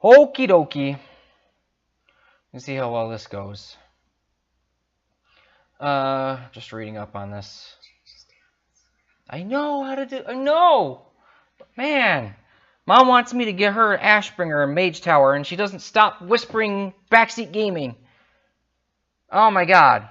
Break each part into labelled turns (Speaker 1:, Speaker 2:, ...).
Speaker 1: Okie dokie. Let's see how well this goes. Just reading up on this. I know how to do. I know, man. Mom wants me to get her Ashbringer and Mage Tower, and she doesn't stop whispering backseat gaming. Oh my god.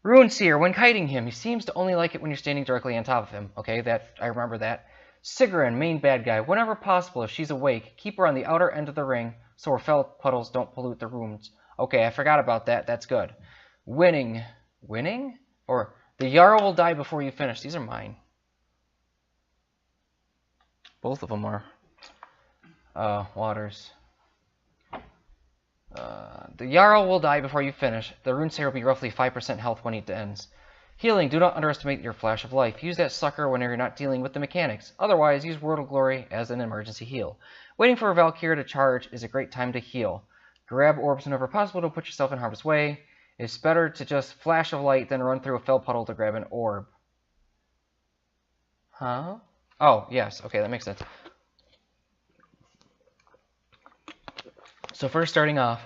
Speaker 1: Runeseer, when kiting him, he seems to only like it when you're standing directly on top of him. Okay, I remember that. Sigryn, main bad guy. Whenever possible, if she's awake, keep her on the outer end of the ring so her fell puddles don't pollute the rooms. Okay, I forgot about that. That's good. Winning? Or the Jarl will die before you finish. These are mine. Both of them are. Waters. The Jarl will die before you finish. The Runeseer will be roughly 5% health when it ends. Healing. Do not underestimate your flash of life. Use that sucker whenever you're not dealing with the mechanics. Otherwise, use Word of Glory as an emergency heal. Waiting for a Valkyrie to charge is a great time to heal. Grab orbs whenever possible to put yourself in harm's way. It's better to just flash of light than run through a fell puddle to grab an orb. Huh? Oh, yes. Okay, that makes sense. So first starting off,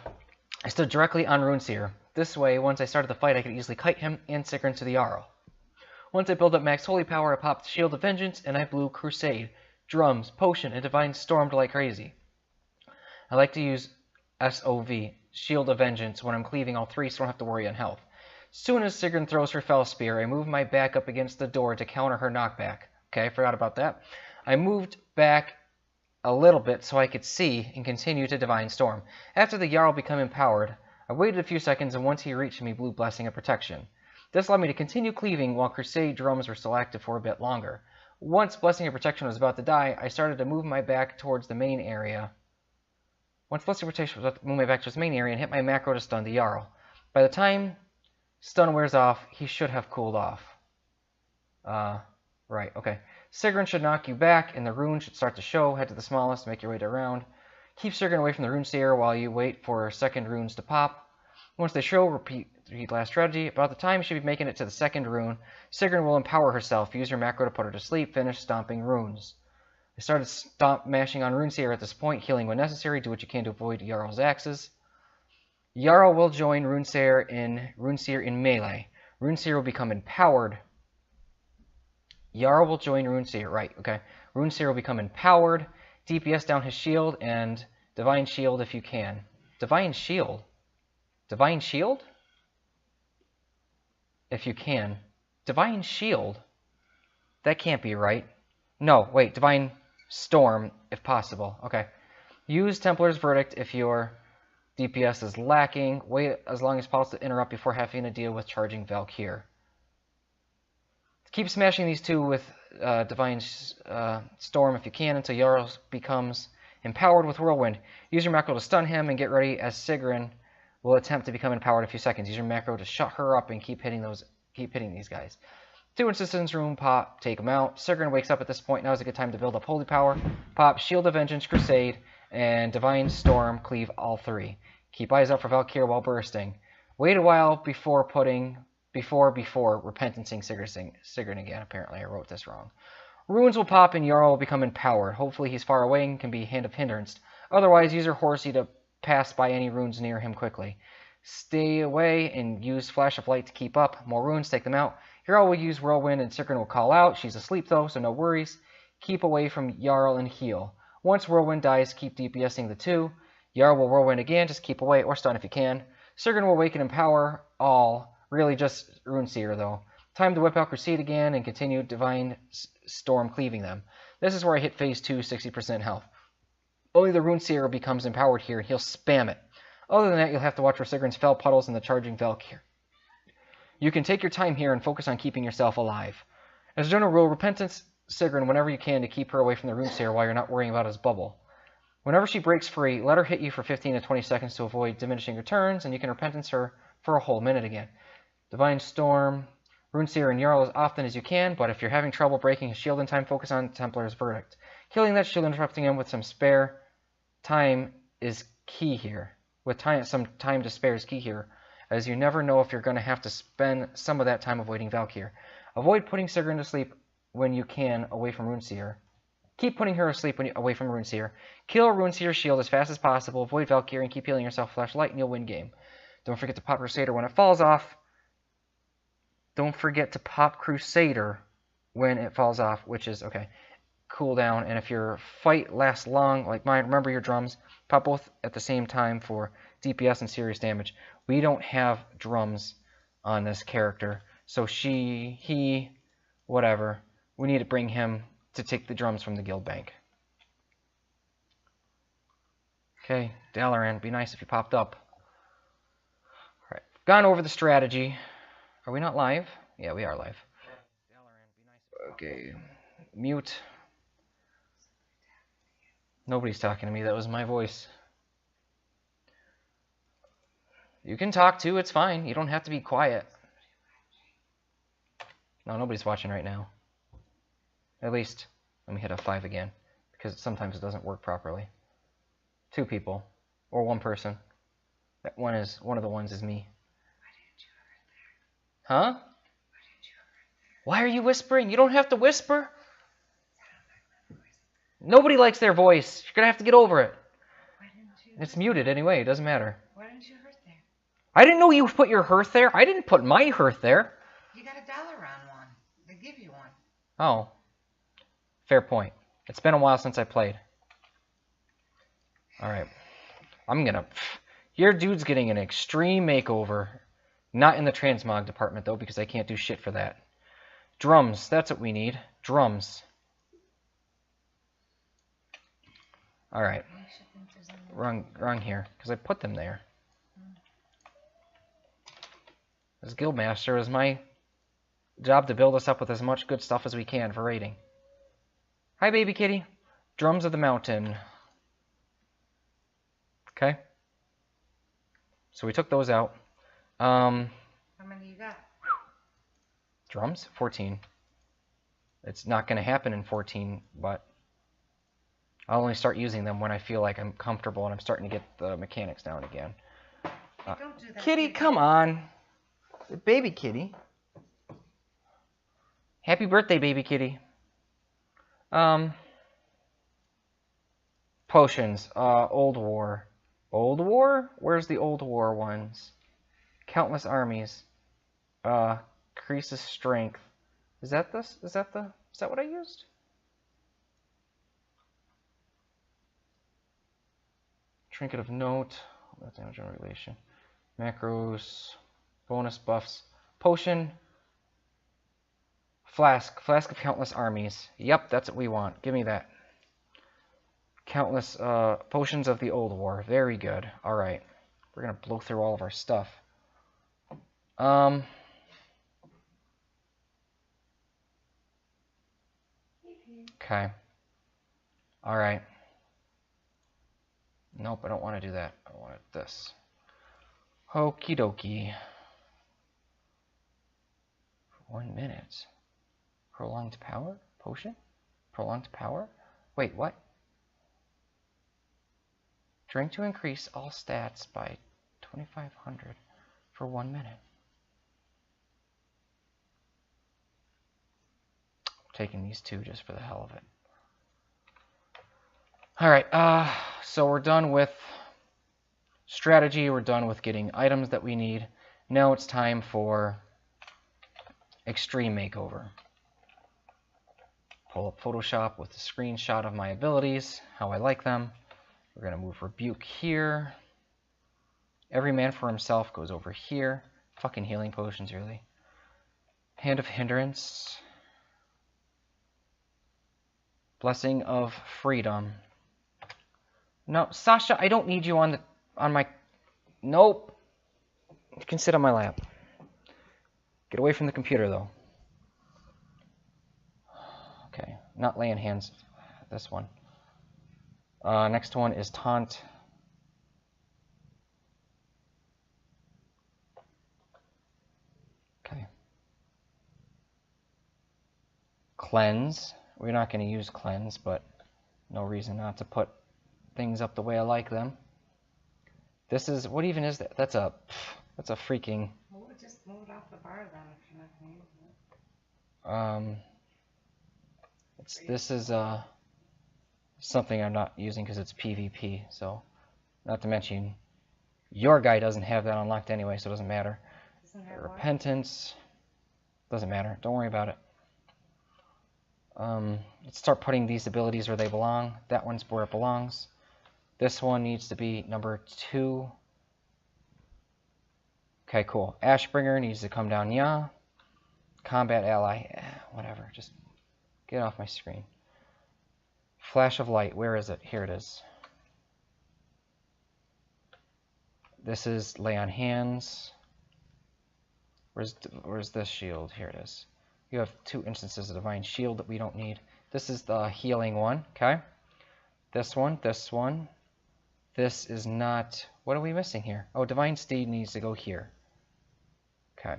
Speaker 1: I stood directly on Runeseer. This way, once I started the fight, I could easily kite him and Sigryn to the Jarl. Once I built up max holy power, I popped Shield of Vengeance and I blew Crusade, Drums, Potion, and Divine Stormed like crazy. I like to use SOV, Shield of Vengeance, when I'm cleaving all three so I don't have to worry on health. Soon as Sigryn throws her Fell Spear, I move my back up against the door to counter her knockback. Okay, I forgot about that. I moved back a little bit so I could see and continue to Divine Storm. After the Jarl became empowered, I waited a few seconds and once he reached me, blew Blessing of Protection. This allowed me to continue cleaving while Crusade drums were still active for a bit longer. Once Blessing of Protection was about to die, I started to move my back towards the main area. Once Blessing of Protection was about to move my back towards the main area and hit my macro to stun the Jarl. By the time stun wears off, he should have cooled off. Right, okay. Sigryn should knock you back, and the runes should start to show. Head to the smallest, make your way around. Keep Sigryn away from the Runeseer while you wait for second runes to pop. Once they show, repeat last strategy. About the time you should be making it to the second rune, Sigryn will empower herself. Use your macro to put her to sleep. Finish stomping runes. I started mashing on Runeseer at this point, healing when necessary. Do what you can to avoid Jarl's axes. Jarl will join Runeseer in melee. Runeseer will become empowered. Jarl will join Runeseer, right, okay. Runeseer will become empowered. DPS down his shield and Divine Shield if you can. Divine Shield? Divine Shield? If you can. Divine Shield? That can't be right. No, wait, Divine Storm if possible. Okay. Use Templar's Verdict if your DPS is lacking. Wait as long as possible to interrupt before having to deal with charging Valkyrie. Keep smashing these two with Divine Storm if you can until Jarl becomes empowered with Whirlwind. Use your macro to stun him and get ready as Sigryn will attempt to become empowered in a few seconds. Use your macro to shut her up and keep hitting these guys. 2 Insistence Rune pop, take them out. Sigryn wakes up at this point. Now is a good time to build up Holy Power. Pop Shield of Vengeance, Crusade, and Divine Storm. Cleave all 3. Keep eyes out for Valkyrie while bursting. Wait a while before repentancing Sigryn again. Apparently, I wrote this wrong. Runes will pop and Jarl will become empowered. Hopefully, he's far away and can be Hand of Hindrance. Otherwise, use your Horsey to pass by any runes near him quickly. Stay away and use Flash of Light to keep up. More runes, take them out. Jarl will use Whirlwind and Sigryn will call out. She's asleep though, so no worries. Keep away from Jarl and heal. Once Whirlwind dies, keep DPSing the 2. Jarl will Whirlwind again, just keep away or stun if you can. Sigryn will awaken and empower all. Really just Runeseer though. Time to whip out Crusade again and continue Divine Storm cleaving them. This is where I hit phase 2, 60% health. Only the Runeseer becomes empowered here and he'll spam it. Other than that, you'll have to watch for Sigryn's Fell Puddles and the charging Valkyrie. You can take your time here and focus on keeping yourself alive. As a general rule, repentance Sigryn whenever you can to keep her away from the Runeseer while you're not worrying about his bubble. Whenever she breaks free, let her hit you for 15 to 20 seconds to avoid diminishing returns, and you can repentance her for a whole minute again. Divine Storm, Runeseer, and Jarl as often as you can, but if you're having trouble breaking his shield in time, focus on Templar's Verdict. Killing that shield, interrupting him with some spare time is key here. Some time to spare is key here, as you never know if you're going to have to spend some of that time avoiding Valkyrie. Avoid putting Sigryn to sleep when you can away from Runeseer. Keep putting her asleep away from Runeseer. Kill Runeseer's shield as fast as possible. Avoid Valkyrie and keep healing yourself. Flashlight and you'll win game. Don't forget to pop Crusader when it falls off. Don't forget to pop Crusader when it falls off, which is, okay, cooldown. And if your fight lasts long, like mine, remember your drums. Pop both at the same time for DPS and serious damage. We don't have drums on this character. So he, whatever. We need to bring him to take the drums from the guild bank. Okay, Dalaran, be nice if you popped up. Alright, gone over the strategy. Are we not live? Yeah, we are live. Okay, mute. Nobody's talking to me, that was my voice. You can talk too, it's fine. You don't have to be quiet. No, nobody's watching right now. At least, let me hit F5 again, because sometimes it doesn't work properly. 2 people, or 1 person. That one of the ones is me. Huh? Why are you whispering? You don't have to whisper. Nobody likes their voice. You're gonna have to get over it. It's muted anyway, it doesn't matter.
Speaker 2: Why didn't you hearth there?
Speaker 1: I didn't know you put your hearth there. I didn't put my hearth there.
Speaker 2: You got $1 on one. They give you one.
Speaker 1: Oh. Fair point. It's been a while since I played. Alright. Your dude's getting an extreme makeover. Not in the transmog department, though, because I can't do shit for that. Drums. That's what we need. Drums. Alright. Wrong here, because I put them there. As Guildmaster, it is my job to build us up with as much good stuff as we can for raiding. Hi, baby kitty. Drums of the Mountain. Okay. So we took those out.
Speaker 2: How many you got?
Speaker 1: Drums? 14. It's not going to happen in 14, but I'll only start using them when I feel like I'm comfortable and I'm starting to get the mechanics down again.
Speaker 2: Don't do that,
Speaker 1: Kitty, come on. Baby kitty. Happy birthday, baby kitty. Potions. Old War. Old War? Where's the Old War ones? Countless armies. Increases strength. Is that this? Is that what I used? Trinket of Note. That's damage and relation. Macros. Bonus buffs. Potion. Flask. Flask of Countless Armies. Yep, that's what we want. Give me that. Countless potions of the Old War. Very good. Alright. We're going to blow through all of our stuff. Okay. Alright. Nope, I don't want to do that. I want this. Okie dokie. 1 minute. Prolonged power? Potion? Prolonged power? Wait, what? Drink to increase all stats by 2,500 for 1 minute. I'm taking these 2 just for the hell of it. Alright, so we're done with strategy, we're done with getting items that we need. Now it's time for Extreme Makeover. Pull up Photoshop with a screenshot of my abilities, how I like them. We're going to move Rebuke here. Every man for himself goes over here. Fucking healing potions, really. Hand of Hindrance. Blessing of Freedom. No, Sasha, I don't need you on my... Nope. You can sit on my lap. Get away from the computer, though. Okay, not laying hands. This one. Next one is Taunt. Okay. Cleanse. We're not going to use Cleanse, but no reason not to put things up the way I like them. This is, what even is that? That's a freaking...
Speaker 2: Well, just move it off the bar then if you're not going to use it.
Speaker 1: This is a something I'm not using because it's PvP. So, not to mention, your guy doesn't have that unlocked anyway, so it doesn't matter. Repentance doesn't matter. Don't worry about it. Let's start putting these abilities where they belong. That one's where it belongs. This one needs to be number 2. Okay, cool. Ashbringer needs to come down, yeah. Combat ally, whatever. Just get off my screen. Flash of light, where is it? Here it is. This is lay on hands. Where's this shield? Here it is. You have 2 instances of divine shield that we don't need. This is the healing one, okay? This one, this one. This is not... What are we missing here? Oh, divine steed needs to go here. Okay.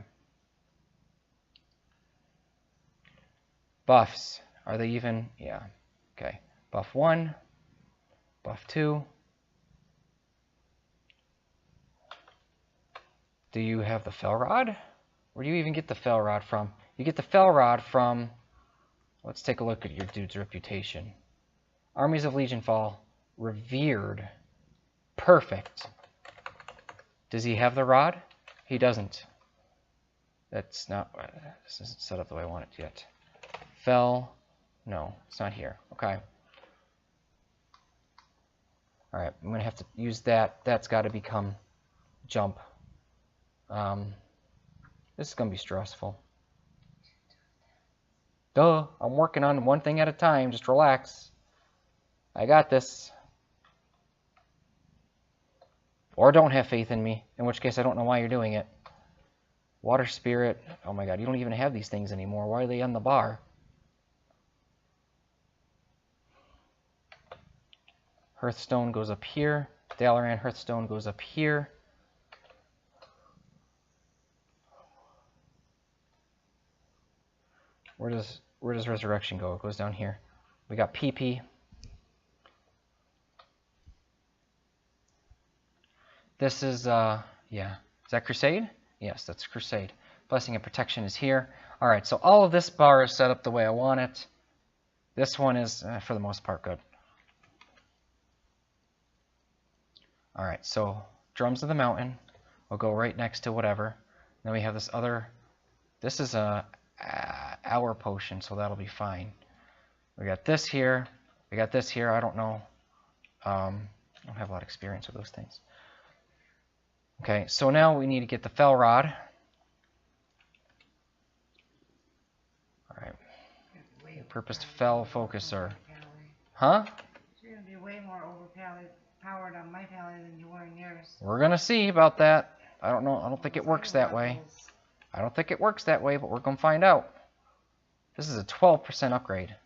Speaker 1: Buffs. Are they even? Yeah. Okay. Buff 1. Buff 2. Do you have the Fel Rod? Where do you even get the Fel Rod from? You get the Fel Rod from... Let's take a look at your dude's reputation. Armies of Legion fall. Revered. Perfect. Does he have the rod? He doesn't. That's not... This isn't set up the way I want it yet. Fel... No, it's not here. Okay. Alright, I'm going to have to use that. That's got to become jump. This is going to be stressful. Duh, I'm working on one thing at a time. Just relax. I got this. Or don't have faith in me, in which case I don't know why you're doing it. Water Spirit. Oh my god, you don't even have these things anymore. Why are they on the bar? Hearthstone goes up here. Dalaran Hearthstone goes up here. Where does Resurrection go? It goes down here. We got PP. This is, yeah. Is that Crusade? Yes, that's Crusade. Blessing and Protection is here. Alright, so all of this bar is set up the way I want it. This one is, for the most part, good. Alright, so Drums of the Mountain will go right next to whatever. Then we have this other, this is a hour potion, so that'll be fine. We got this here. We got this here. I don't know. I don't have a lot of experience with those things. Okay, so now we need to get the Fel Rod. Alright. Repurposed Fel Focuser. Huh?
Speaker 2: You're going to be way more overpowered on my Paladin than you were in yours.
Speaker 1: We're going to see about that. I don't know. I don't think it works that way. I don't think it works that way, but we're going to find out. This is a 12% upgrade.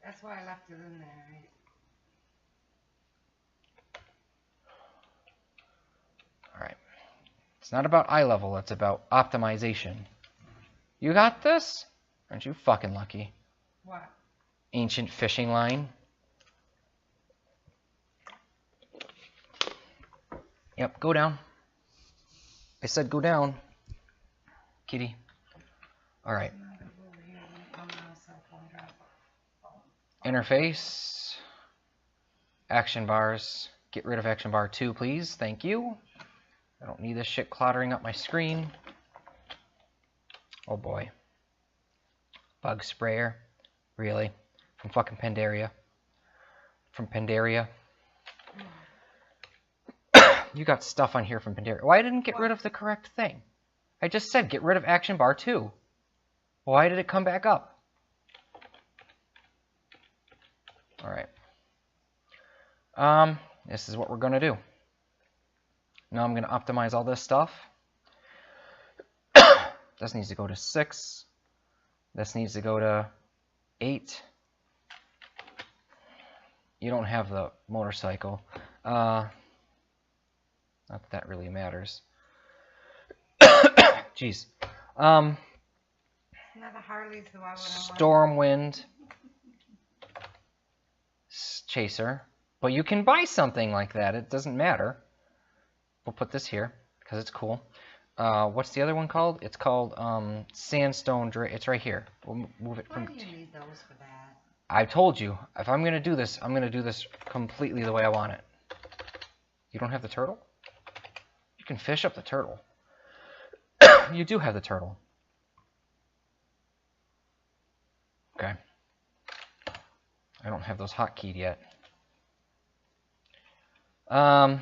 Speaker 2: That's why I left it in there, right?
Speaker 1: Alright. It's not about eye level, it's about optimization. You got this? Aren't you fucking lucky?
Speaker 2: What?
Speaker 1: Ancient fishing line. Yep, go down. I said go down. Kitty. Alright. Interface. Action bars. Get rid of action bar 2, please. Thank you. I don't need this shit cluttering up my screen. Oh boy. Bug sprayer. Really? From fucking Pandaria. From Pandaria. You got stuff on here from Pandaria. Why didn't get rid of the correct thing? I just said get rid of action bar 2. Why did it come back up? Alright. This is what we're going to do. Now I'm going to optimize all this stuff. This needs to go to 6. This needs to go to 8. You don't have the motorcycle. Not that that really matters. Jeez.
Speaker 2: Not a Harley, so why would I
Speaker 1: Stormwind Chaser. But you can buy something like that. It doesn't matter. We'll put this here because it's cool. What's the other one called? It's called Sandstone. It's right here. We'll move it from.
Speaker 2: Why do you need those for that?
Speaker 1: I told you, if I'm going to do this, I'm going to do this completely the way I want it. You don't have the turtle? You can fish up the turtle. You do have the turtle. Okay. I don't have those hotkeyed yet. Oh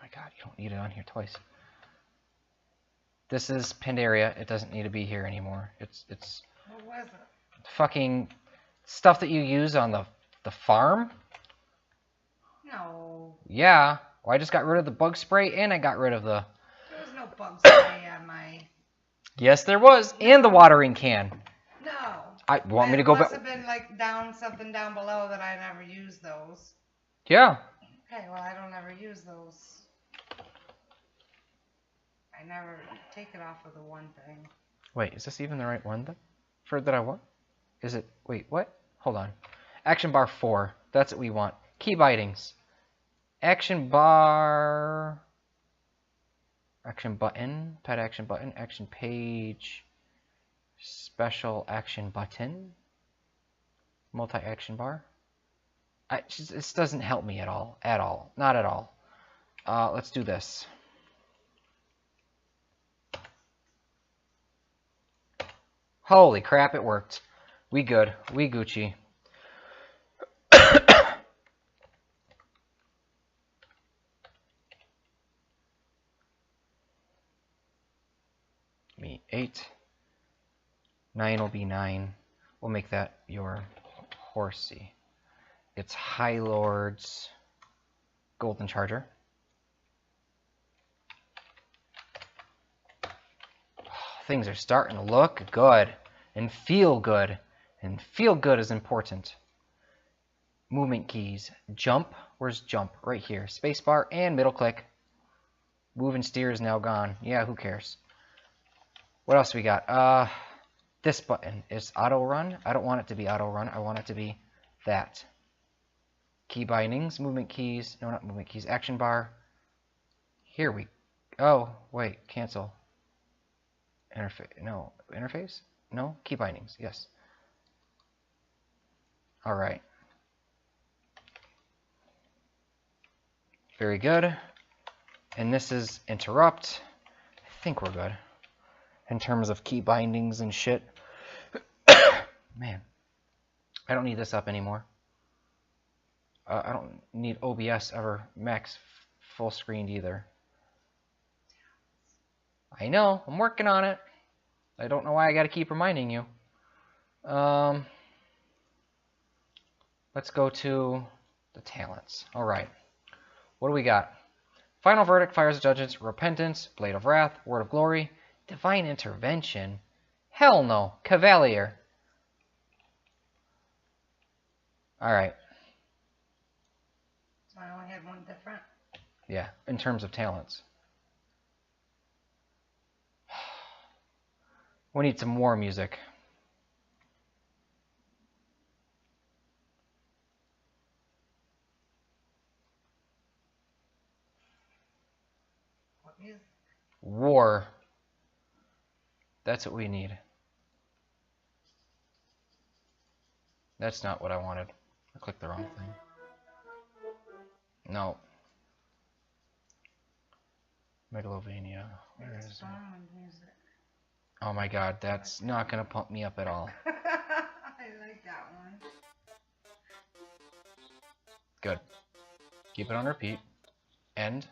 Speaker 1: my god, you don't need it on here twice. This is Pandaria. It doesn't need to be here anymore. It's
Speaker 2: What was it?
Speaker 1: fucking stuff that you use on the farm.
Speaker 2: No.
Speaker 1: Yeah. Well, I just got rid of the bug spray and I got rid of the...
Speaker 2: There was no bug spray on my...
Speaker 1: Yes, there was. And the watering can.
Speaker 2: No.
Speaker 1: I want me to go back.
Speaker 2: Must have been like something down below that I never used those.
Speaker 1: Yeah.
Speaker 2: Okay, well I don't ever use those. I never take it off of the one thing.
Speaker 1: Wait, is this even the right one for that I want? Is it? Wait, what? Hold on. Action bar 4. That's what we want. Key bindings. Action bar. Action button. Pet action button. Action page. Special action button. Multi-action bar. This doesn't help me at all. At all. Not at all. Let's do this. Holy crap, it worked. We good. We Gucci. Me 8. 9 will be 9. We'll make that your horsey. It's High Lord's Golden Charger. Things are starting to look good and feel good. And feel good is important. Movement keys. Jump. Where's jump? Right here. Spacebar and middle click. Move and steer is now gone. Yeah, who cares? What else we got? This button is auto run. I don't want it to be auto run. I want it to be that. Key bindings. Movement keys. No, not movement keys. Action bar. Here we... Oh, wait. Cancel. Interface. No. Interface? No? Key bindings. Yes. Alright. Very good. And this is interrupt. I think we're good. In terms of key bindings and shit. Man. I don't need this up anymore. I don't need OBS ever max full screened either. I know. I'm working on it. I don't know why I got to keep reminding you. Let's go to the talents. All right. What do we got? Final Verdict, Fires of Judgments, Repentance, Blade of Wrath, Word of Glory, Divine Intervention. Hell no. Cavalier. All right.
Speaker 2: So I only had one different.
Speaker 1: Yeah, in terms of talents. We need some more music.
Speaker 2: What music?
Speaker 1: War. That's what we need. That's not what I wanted. I clicked the wrong thing. No. Megalovania. Where is it?
Speaker 2: Music.
Speaker 1: Oh my god, that's not gonna pump me up at all.
Speaker 2: I like that one.
Speaker 1: Good. Keep it on repeat. End.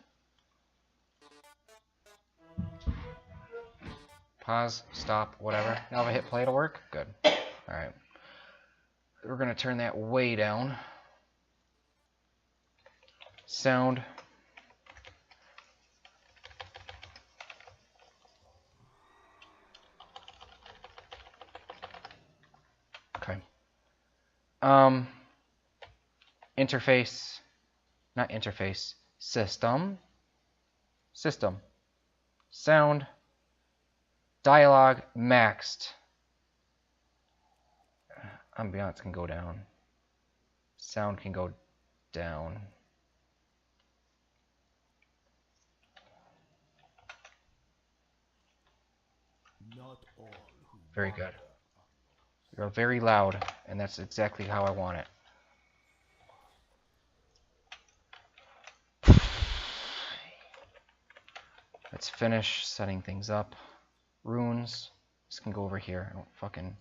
Speaker 1: Pause, stop, whatever. Now if I hit play, it'll work? Good. Alright. We're gonna turn that way down. Sound. Okay. Interface. Not interface. System. System. Sound. Dialogue maxed. Ambiance can go down. Sound can go down. Very good. You're very loud, and that's exactly how I want it. Let's finish setting things up. Runes. This can go over here. I don't fucking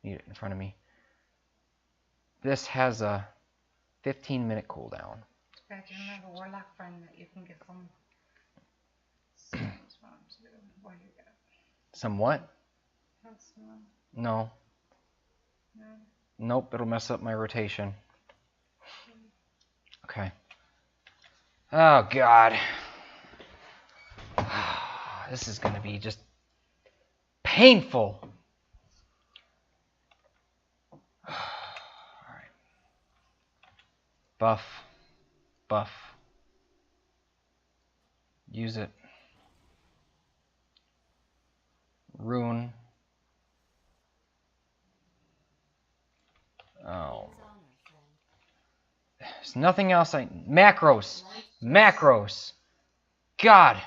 Speaker 1: need it in front of me. This has a 15-minute cooldown.
Speaker 2: Back to remember Warlock friend that you can get some.
Speaker 1: Some what? No.
Speaker 2: No.
Speaker 1: Nope, it'll mess up my rotation. Okay. Oh, God. This is going to be just painful. Alright. Buff. Buff. Use it. Rune. Oh. There's nothing else I... Macros! Macros! God!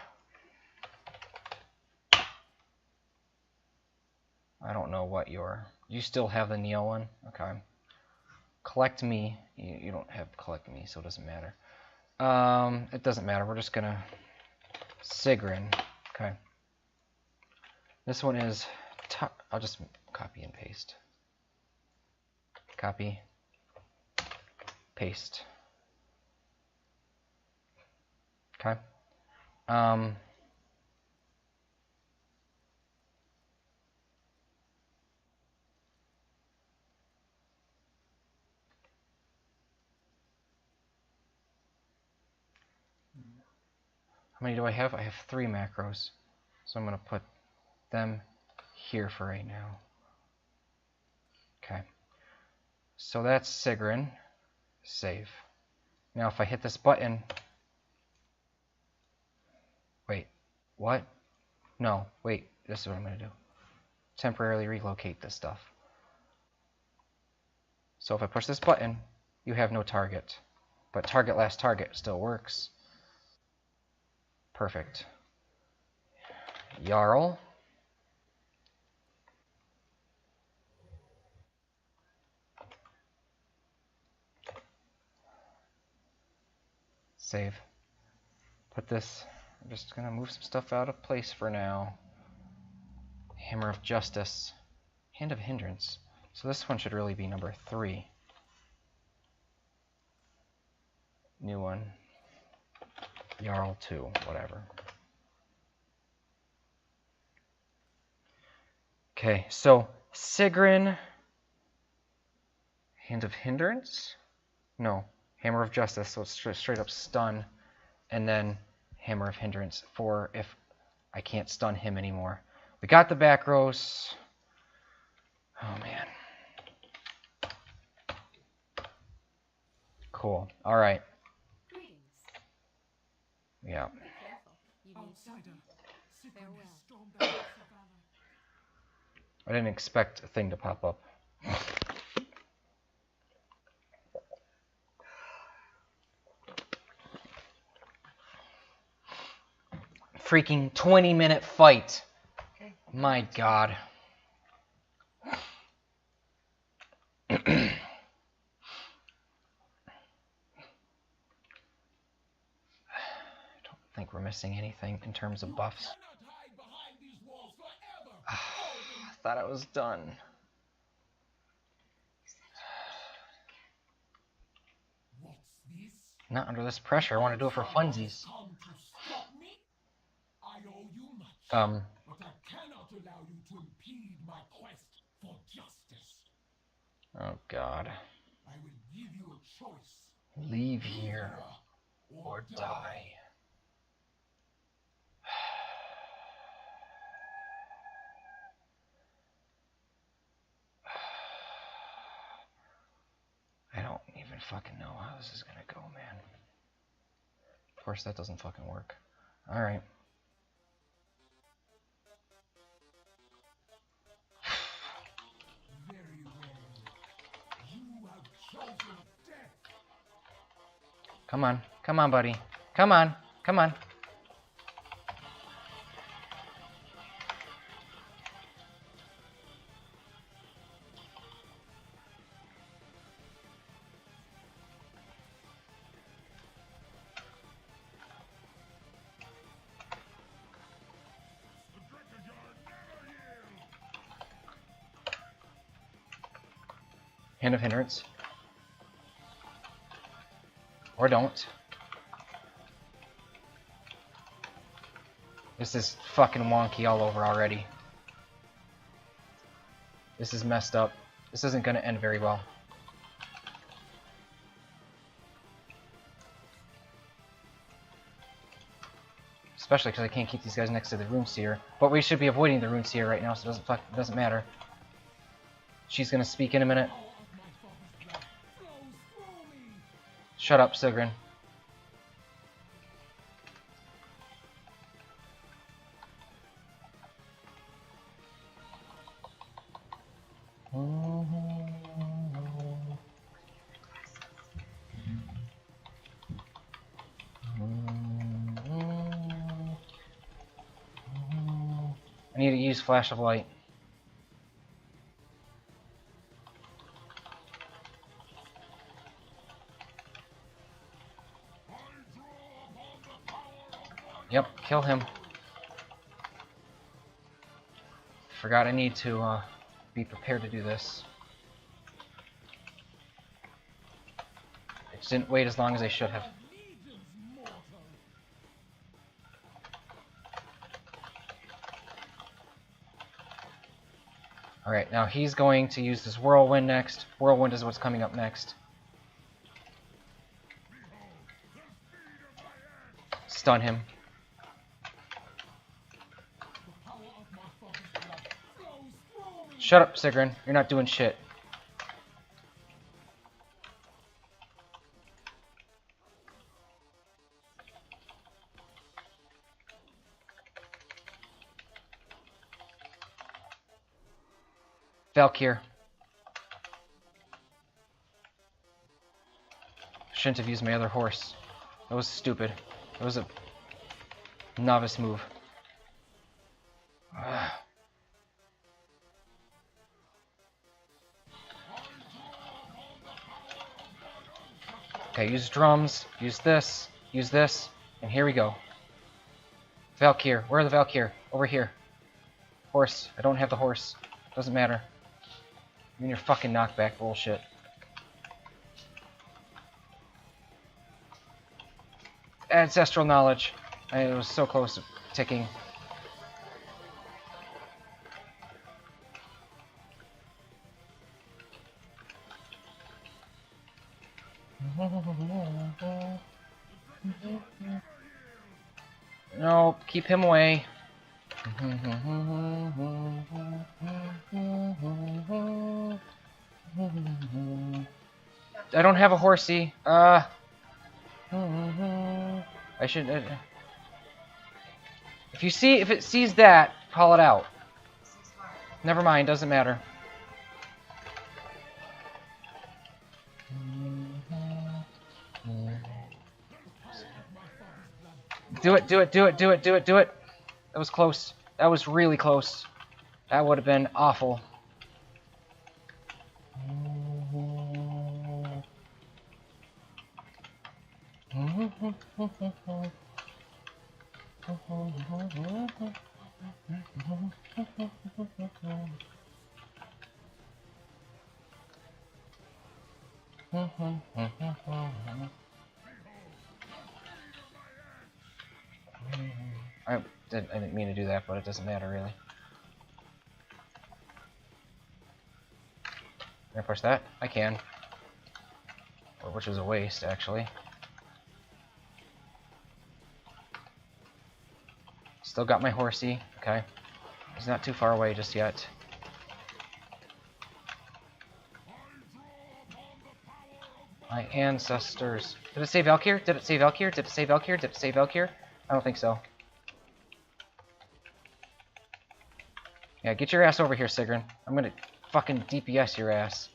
Speaker 1: I don't know what you're... You still have the Neo one? Okay. Collect me. You don't have collect me, so it doesn't matter. It doesn't matter. We're just gonna... Sigryn. Okay. This one is... I'll just copy and paste. Copy. Paste. Okay. How many do I have? I have 3 macros. So I'm going to put them here for right now. Okay. So that's Sigryn. Save. Now if I hit this button... Wait. What? No. Wait. This is what I'm going to do. Temporarily relocate this stuff. So if I push this button, you have no target. But target last target still works. Perfect. Jarl. Save. Put this... I'm just going to move some stuff out of place for now. Hammer of Justice. Hand of Hindrance. So this one should really be number 3. New one. Jarl 2. Whatever. Okay, so Sigryn. Hand of Hindrance? No. Hammer of Justice, so it's straight up stun. And then Hammer of Hindrance for if I can't stun him anymore. We got the back rows. Oh, man. Cool. All right. Yeah. I didn't expect a thing to pop up. Freaking 20-minute fight.
Speaker 2: Okay.
Speaker 1: My God. I don't think we're missing anything in terms of buffs. I thought I was done. Not under this pressure. I want to do it for funsies.
Speaker 3: But I cannot allow you to impede my quest for justice.
Speaker 1: Oh, God.
Speaker 3: I will give you a choice.
Speaker 1: Leave here or die. I don't even fucking know how this is gonna go, man. Of course, that doesn't fucking work. Alright.
Speaker 3: Very well. You have chosen death.
Speaker 1: Come on. Come on, buddy. Come on. Come on. Hand of Hindrance. Or don't. This is fucking wonky all over already. This is messed up. This isn't gonna end very well. Especially because I can't keep these guys next to the Rune Seer. But we should be avoiding the Rune Seer right now, so it doesn't matter. She's gonna speak in a minute. Shut up, Sigryn. I need to use Flash of Light. Yep, kill him. Forgot I need to be prepared to do this. I just didn't wait as long as I should have. Alright, now he's going to use this Whirlwind next. Whirlwind is what's coming up next. Stun him. Shut up, Sigryn. You're not doing shit. Valkyr. Shouldn't have used my other horse. That was stupid. That was a novice move. Okay, use drums, use this, and here we go. Valkyr, where are the Valkyr? Over here. Horse, I don't have the horse. Doesn't matter. I mean your fucking knockback bullshit. Ancestral knowledge. I was so close to ticking. No, keep him away. I don't have a horsey. I should. If it sees that, call it out. Never mind, doesn't matter. Do it. That was close. That was really close. That would have been awful. I didn't mean to do that, but it doesn't matter really. Can I push that? I can. Which is a waste, actually. Still got my horsey. Okay. He's not too far away just yet. My ancestors. Did it say Valkyr? Did it say Valkyr? Did it say Valkyr? Did it say Valkyr? I don't think so. Yeah, get your ass over here, Sigryn. I'm gonna fucking DPS your ass.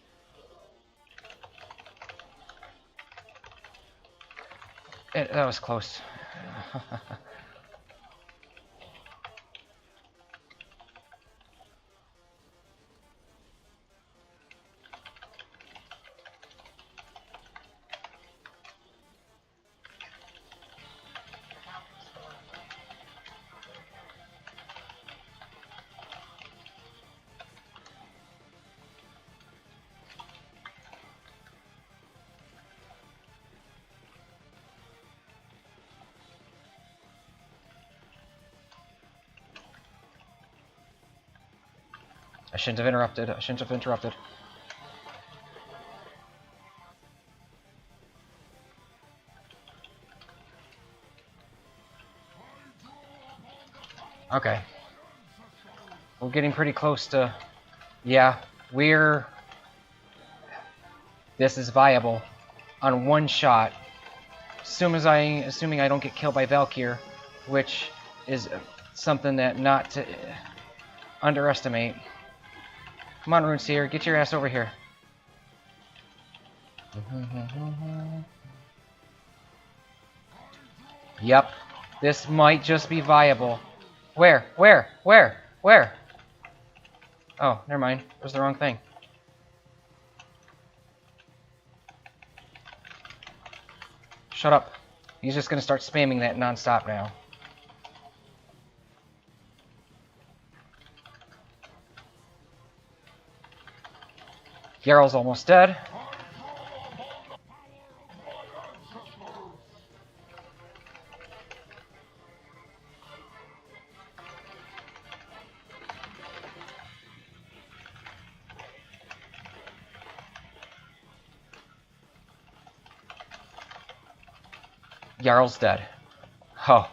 Speaker 1: That was close. I shouldn't have interrupted. I shouldn't have interrupted. Okay. We're getting pretty close to... Yeah, we're... This is viable. On one shot. Assuming I don't get killed by Valkyr, which is something that not to underestimate. Come on, Runeseer, get your ass over here. Yep, this might just be viable. Where? Oh, never mind. It was the wrong thing. Shut up. He's just gonna start spamming that non-stop now. Jarl's almost dead. Jarl's dead. Oh,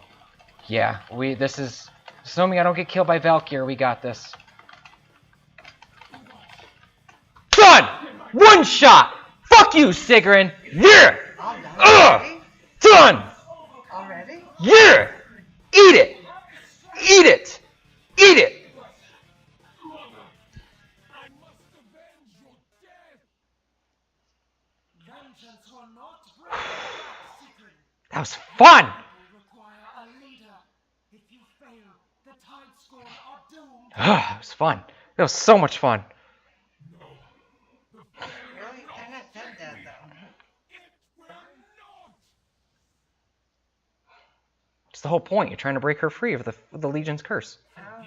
Speaker 1: yeah. This is... Assuming I don't get killed by Valkyr, we got this. Done! One shot! Fuck you, Sigryn! Yeah! Done!
Speaker 2: Already?
Speaker 1: Yeah! Eat it! Eat it! Eat it! That was fun! That was fun. That was so much fun.
Speaker 2: Really? They're not dead though.
Speaker 1: It's the whole point. You're trying to break her free of the Legion's curse.
Speaker 2: Oh.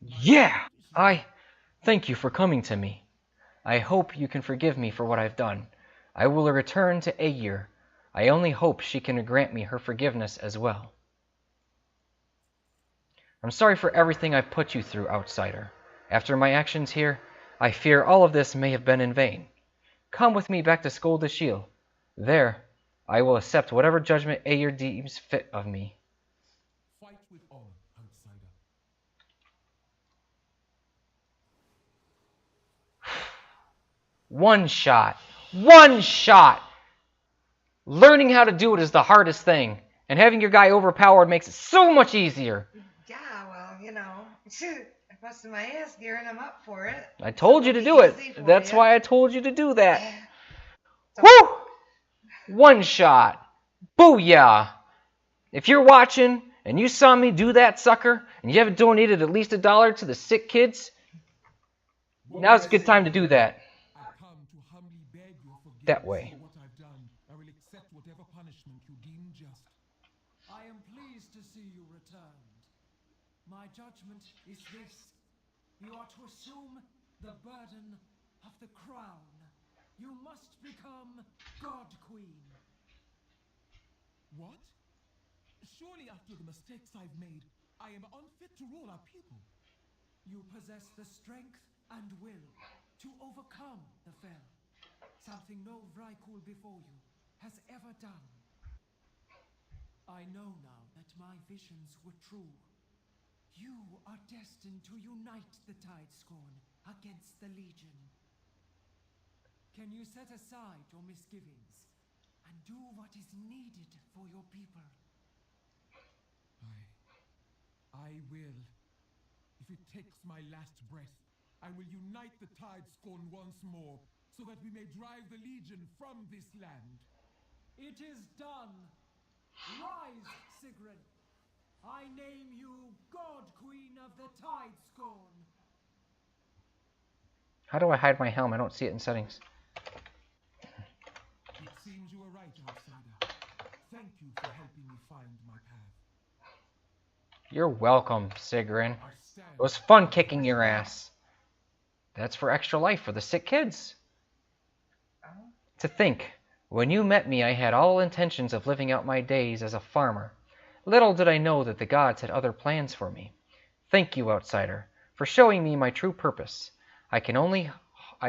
Speaker 1: Yeah! I thank you for coming to me. I hope you can forgive me for what I've done. I will return to Aeir. I only hope she can grant me her forgiveness as well. I'm sorry for everything I've put you through, outsider. After my actions here, I fear all of this may have been in vain. Come with me back to Skuld the Shield. There, I will accept whatever judgment Aeir deems fit of me.
Speaker 3: Fight with honor, outsider.
Speaker 1: One shot. One shot! Learning how to do it is the hardest thing. And having your guy overpowered makes it so much easier.
Speaker 2: Yeah, well, you know. I busted my ass gearing him up for it.
Speaker 1: I told you to do it. That's why I told you to do that.
Speaker 2: So,
Speaker 1: Woo! One shot. Booyah! If you're watching and you saw me do that, sucker, and you haven't donated at least $1 to the sick kids, now's a good time to do that.
Speaker 3: I come to humbly beg your forgiveness
Speaker 1: That way.
Speaker 3: for what I've done. I will accept whatever punishment you deem just.
Speaker 4: I am pleased to see you returned. My judgment is this. You are to assume the burden of the crown. You must become God Queen.
Speaker 3: What? Surely after the mistakes I've made, I am unfit to rule our people.
Speaker 4: You possess the strength and will to overcome the Fel. Something no Vrykul before you has ever done. I know now that my visions were true. You are destined to unite the Tidescorn against the Legion. Can you set aside your misgivings and do what is needed for your people?
Speaker 3: I will. If it takes my last breath, I will unite the Tidescorn once more, so that we may drive the Legion from this land.
Speaker 4: It is done. Rise, Sigryn. I name you God Queen of the Tidescorn.
Speaker 1: How do I hide my helm? I don't see it in settings.
Speaker 3: It seems you were right, outsider. Thank you for helping me find my path.
Speaker 1: You're welcome, Sigryn.
Speaker 3: I stand.
Speaker 1: It was fun kicking your ass. That's for extra life for the sick kids. To think, when you met me, I had all intentions of living out my days as a farmer. Little did I know that the gods had other plans for me. Thank you, outsider, for showing me my true purpose. I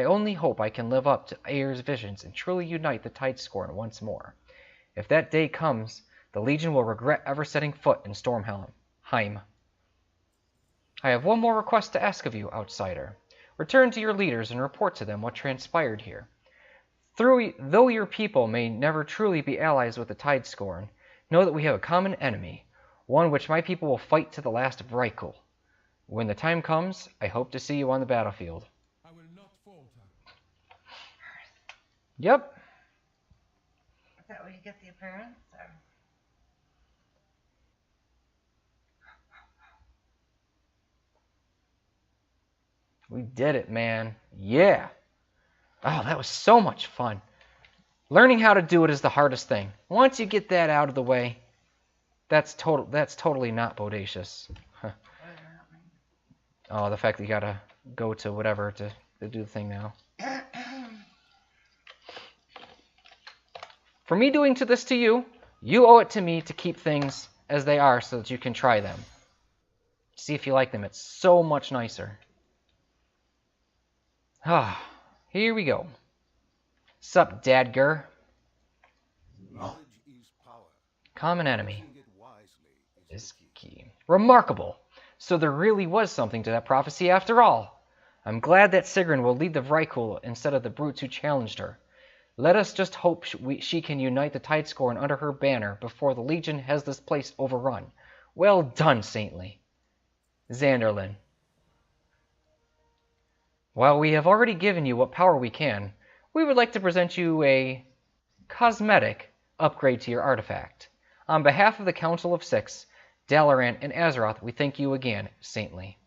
Speaker 1: only hope I can live up to Ayr's visions and truly unite the Tidescorn once more. If that day comes, the Legion will regret ever setting foot in Stormheim. I have one more request to ask of you, outsider. Return to your leaders and report to them what transpired here. Though your people may never truly be allies with the Tidescorn, know that we have a common enemy, one which my people will fight to the last of Vrykul. When the time comes, I hope to see you on the battlefield.
Speaker 3: I will not falter.
Speaker 1: Yep.
Speaker 2: Is that where you get the appearance? Or?
Speaker 1: We did it, man. Yeah. Oh, that was so much fun. Learning how to do it is the hardest thing. Once you get that out of the way, that's totally not bodacious. Huh. Oh, the fact that you gotta go to whatever to do the thing now. For me doing this to you, you owe it to me to keep things as they are so that you can try them. See if you like them. It's so much nicer. Ah, here we go. Sup, Dadger?
Speaker 5: Knowledge is power.
Speaker 1: Common enemy
Speaker 5: Using it wisely
Speaker 1: is key. Remarkable. So there really was something to that prophecy after all. I'm glad that Sigryn will lead the Vrykul instead of the brutes who challenged her. Let us just hope she can unite the Tidescorn under her banner before the Legion has this place overrun. Well done, Saintly. Xanderlin. While we have already given you what power we can, we would like to present you a cosmetic upgrade to your artifact. On behalf of the Council of Six, Dalaran, and Azeroth, we thank you again, Saintly.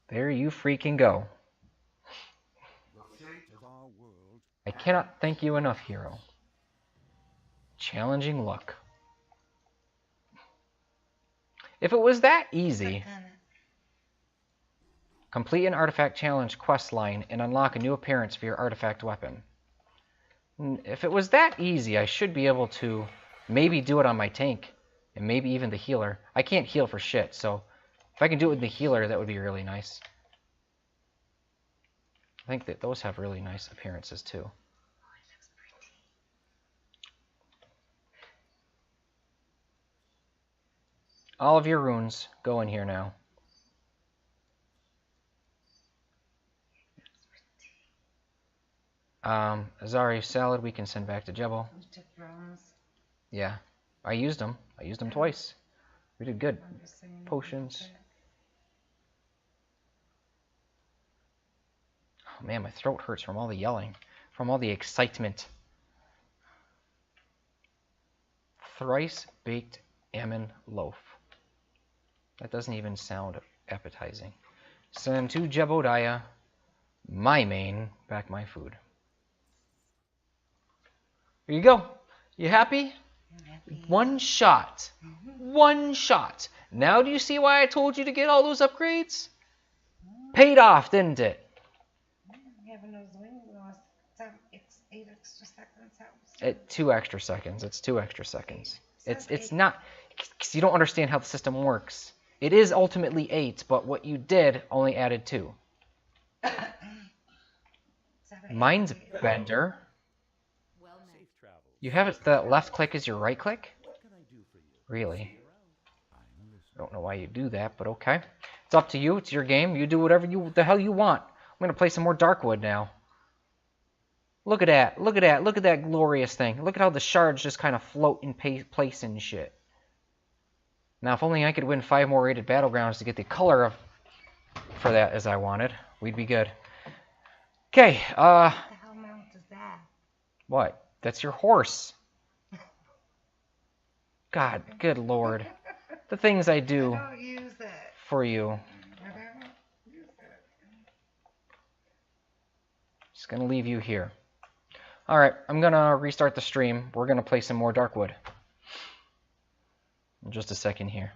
Speaker 1: There you freaking go.
Speaker 5: The fate of our world.
Speaker 1: I cannot thank you enough, hero. Challenging luck. If it was that easy, complete an artifact challenge quest line and unlock a new appearance for your artifact weapon. If it was that easy, I should be able to maybe do it on my tank and maybe even the healer. I can't heal for shit, so if I can do it with the healer, that would be really nice. I think that those have really nice appearances too. All of your runes go in here now. Azari salad we can send back to Jebel.
Speaker 2: You took bronze.
Speaker 1: Yeah, I used them. I used them twice. We did good.
Speaker 2: I'm just saying.
Speaker 1: Potions. Oh man, my throat hurts from all the yelling, from all the excitement. Thrice baked almond loaf. That doesn't even sound appetizing. Send to Jebodiah, my main, back my food. There you go. You happy? One shot. One shot. Now do you see why I told you to get all those upgrades? Paid off, didn't it?
Speaker 2: Having those wings lost 8 extra seconds.
Speaker 1: It 2 extra seconds. It's 2 extra seconds. It's not, because you don't understand how the system works. It is ultimately 8, but what you did only added 2. Mine's Bender. You have it, the left click is your right click? Really? I don't know why you do that, but okay. It's up to you. It's your game. You do whatever the hell you want. I'm going to play some more Darkwood now. Look at that. Look at that. Look at that glorious thing. Look at how the shards just kind of float in place and shit. Now, if only I could win 5 more rated battlegrounds to get the color for that as I wanted, we'd be good. Okay,
Speaker 2: What the hell mount is that?
Speaker 1: What? That's your horse. God, good lord. The things I do
Speaker 2: I don't use it.
Speaker 1: for you.
Speaker 2: I don't use it.
Speaker 1: Just gonna leave you here. Alright, I'm gonna restart the stream. We're gonna play some more Darkwood. In just a second here.